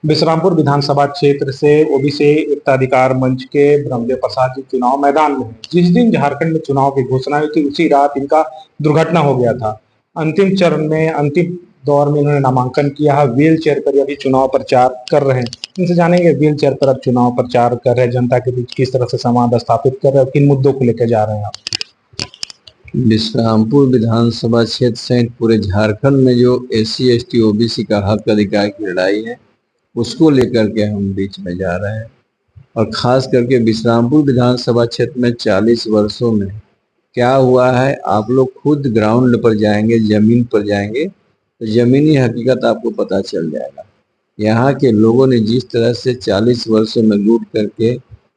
विश्रामपुर विधानसभा क्षेत्र से ओबीसी एकता अधिकार मंच के ब्रह्मदेव प्रसाद जी चुनाव मैदान में हैं। जिस दिन झारखंड में चुनाव की घोषणा हुई थी उसी रात इनका दुर्घटना हो गया था। अंतिम चरण में अंतिम दौर में इन्होंने नामांकन किया है। व्हील चेयर पर अभी चुनाव प्रचार कर रहे हैं। इनसे जानेंगे व्हील चेयर पर अब चुनाव प्रचार कर रहे हैं, जनता के बीच किस तरह से संवाद स्थापित कर रहे हैं और किन मुद्दों को लेकर जा रहे हैं आप। विश्रामपुर विधानसभा क्षेत्र सहित पूरे झारखंड में जो SC ST OBC का हक अधिकार की लड़ाई है उसको लेकर के हम बीच में जा रहे हैं। और खास करके विश्रामपुर विधानसभा क्षेत्र में 40 वर्षों में क्या हुआ है, आप लोग खुद ग्राउंड पर जाएंगे, जमीन पर जाएंगे तो जमीनी हकीकत आपको पता चल जाएगा। यहाँ के लोगों ने जिस तरह से 40 वर्षों में लूट करके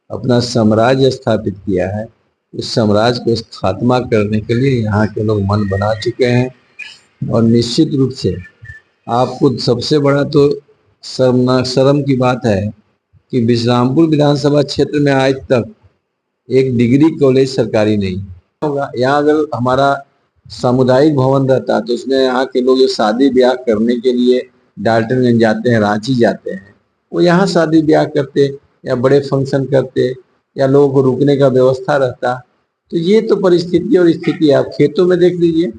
अपना साम्राज्य स्थापित किया है, उस साम्राज्य को खात्मा करने के लिए यहाँ के लोग मन बना चुके हैं। और निश्चित रूप से आपको सबसे बड़ा तो शर्म की बात है कि विश्रामपुर विधानसभा क्षेत्र में आज तक एक डिग्री कॉलेज सरकारी नहीं होगा। यहाँ अगर हमारा सामुदायिक भवन रहता तो उसमें यहाँ के लोग जो शादी ब्याह करने के लिए डाल्टनगंज जाते हैं, रांची जाते हैं, वो यहाँ शादी ब्याह करते या बड़े फंक्शन करते या लोगों को रुकने का व्यवस्था रहता। तो ये तो परिस्थिति और स्थिति आप खेतों में देख लीजिए,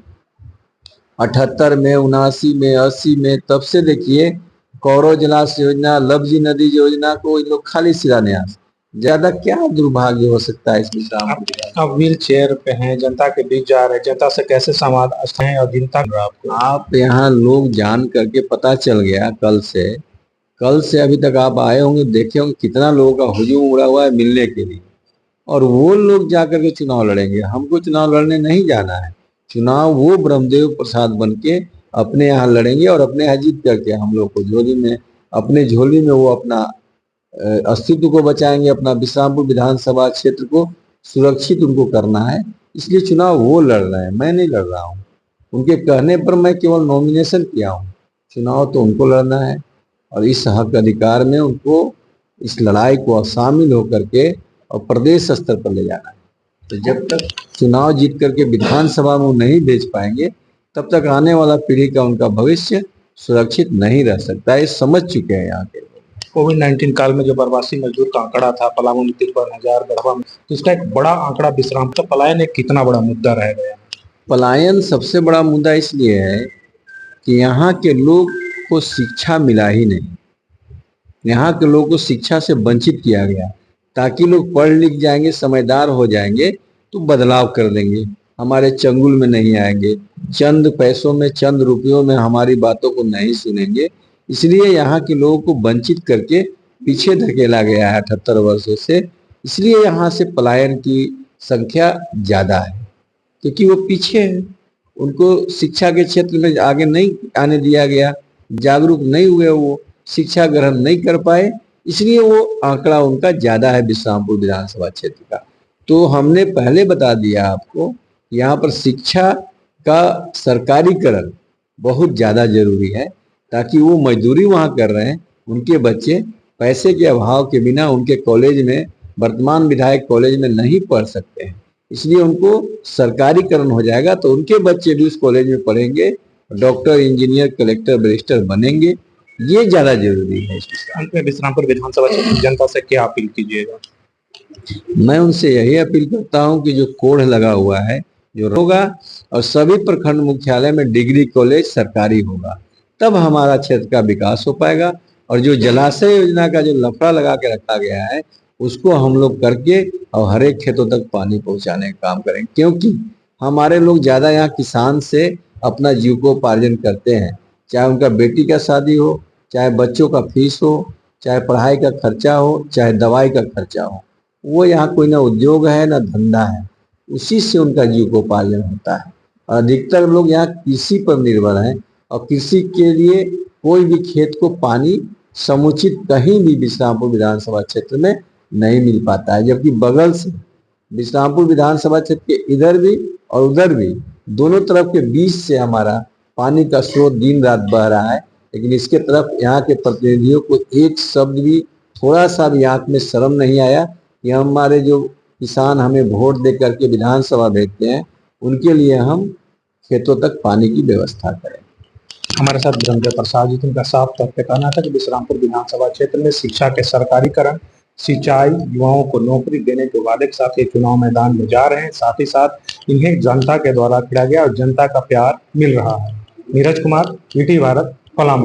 78 में, 79 में, 80 में, तब से देखिए कौरव जलाशय योजना, लवजी नदी योजना को इन लोग खाली शिलान्यास। ज्यादा क्या दुर्भाग्य हो सकता है इसमें। आप व्हील चेयर पे हैं, जनता के बीच जा रहे हैं, जनता से कैसे संवाद है और जनता आपको आप यहाँ लोग जान करके पता चल गया कल से अभी तक आप आए होंगे, देखे होंगे कितना लोगों का हुजूम उड़ा हुआ है मिलने के लिए। और वो लोग जाकर के चुनाव लड़ेंगे, हमको चुनाव लड़ने नहीं जाना है। चुनाव वो ब्रह्मदेव प्रसाद बन के अपने यहाँ लड़ेंगे और अपने यहाँ जीत करके हम लोग को अपने झोली में वो अपना अस्तित्व को बचाएंगे, अपना विश्रामपुर विधानसभा क्षेत्र को सुरक्षित उनको करना है। इसलिए चुनाव वो लड़ रहे हैं, मैं नहीं लड़ रहा हूँ। उनके कहने पर मैं केवल नॉमिनेशन किया हूँ, चुनाव तो उनको लड़ना है। और इस हक अधिकार में उनको इस लड़ाई को शामिल होकर के और प्रदेश स्तर पर ले जाना है। तो जब तक चुनाव जीत करके विधानसभा में नहीं भेज पाएंगे तब तक आने वाला पीढ़ी का उनका भविष्य सुरक्षित नहीं रह सकता। ये समझ चुके हैं यहाँ के। कोविड-19 काल में जो प्रवासी मजदूर का आंकड़ा था पलामू में 53,000, गढ़वा में, तो इसका एक बड़ा आंकड़ा विश्रामपुर पलायन एक कितना बड़ा मुद्दा रह गया। पलायन सबसे बड़ा मुद्दा इसलिए है कि यहाँ के लोग को शिक्षा मिला ही नहीं। यहाँ के लोगों को शिक्षा से वंचित किया गया ताकि लोग पढ़ लिख जाएंगे, समझदार हो जाएंगे तो बदलाव कर देंगे, हमारे चंगुल में नहीं आएंगे, चंद पैसों में, चंद रुपयों में हमारी बातों को नहीं सुनेंगे। इसलिए यहाँ के लोगों को वंचित करके पीछे धकेला गया है 78 वर्षों से। इसलिए यहाँ से पलायन की संख्या ज्यादा है, क्योंकि वो पीछे है, उनको शिक्षा के क्षेत्र में आगे नहीं आने दिया गया, जागरूक नहीं हुए, वो शिक्षा ग्रहण नहीं कर पाए, इसलिए वो आंकड़ा उनका ज्यादा है विश्रामपुर विधानसभा क्षेत्र का। तो हमने पहले बता दिया आपको, यहाँ पर शिक्षा का सरकारीकरण बहुत ज्यादा जरूरी है ताकि वो मजदूरी वहाँ कर रहे हैं, उनके बच्चे पैसे के अभाव के बिना उनके कॉलेज में, वर्तमान विधायक कॉलेज में नहीं पढ़ सकते हैं। इसलिए उनको सरकारीकरण हो जाएगा तो उनके बच्चे भी उस कॉलेज में पढ़ेंगे, डॉक्टर, इंजीनियर, कलेक्टर, बैरिस्टर बनेंगे। ये ज्यादा जरूरी है। अंत में विश्रामपुर विधानसभा क्षेत्र जनता से क्या अपील कीजिएगा। मैं उनसे यही अपील करता हूं कि जो कोढ़ लगा हुआ है जो होगा और सभी प्रखंड मुख्यालय में डिग्री कॉलेज सरकारी होगा, तब हमारा क्षेत्र का विकास हो पाएगा। और जो जलाशय योजना का जो लफड़ा लगा के रखा गया है उसको हम लोग करके और हर एक खेतों तक पानी पहुंचाने का काम करें, क्योंकि हमारे लोग ज्यादा यहाँ किसान से अपना जीविकोपार्जन करते हैं। चाहे उनका बेटी का शादी हो, चाहे बच्चों का फीस हो, चाहे पढ़ाई का खर्चा हो, चाहे दवाई का खर्चा हो, वो यहाँ कोई ना उद्योग है ना धंधा है, उसी से उनका जीविकोपार्जन होता है। और अधिकतर लोग यहाँ कृषि पर निर्भर हैं और कृषि के लिए कोई भी खेत को पानी समुचित कहीं भी विश्रामपुर विधानसभा क्षेत्र में नहीं मिल पाता है। जबकि बगल से विश्रामपुर विधानसभा क्षेत्र के इधर भी और उधर भी दोनों तरफ के बीच से हमारा पानी का स्रोत दिन रात बह रहा है, लेकिन इसके तरफ यहाँ के प्रतिनिधियों को एक शब्द भी, थोड़ा सा भी आंख में शर्म नहीं आया कि हमारे जो किसान हमें वोट दे करके विधानसभा भेजते हैं उनके लिए हम खेतों तक पानी की व्यवस्था करें। हमारे साथ ब्रह्मदेव प्रसाद जी, उनका साफ तौर पे कहना था कि विश्रामपुर विधानसभा क्षेत्र में शिक्षा के सरकारीकरण, सिंचाई, युवाओं को नौकरी देने के वादे के साथ ये चुनाव मैदान में जा रहे हैं। साथ ही साथ इन्हें जनता के द्वारा खिलाया गया और जनता का प्यार मिल रहा है। नीरज कुमार, ईटी भारत, पलामू।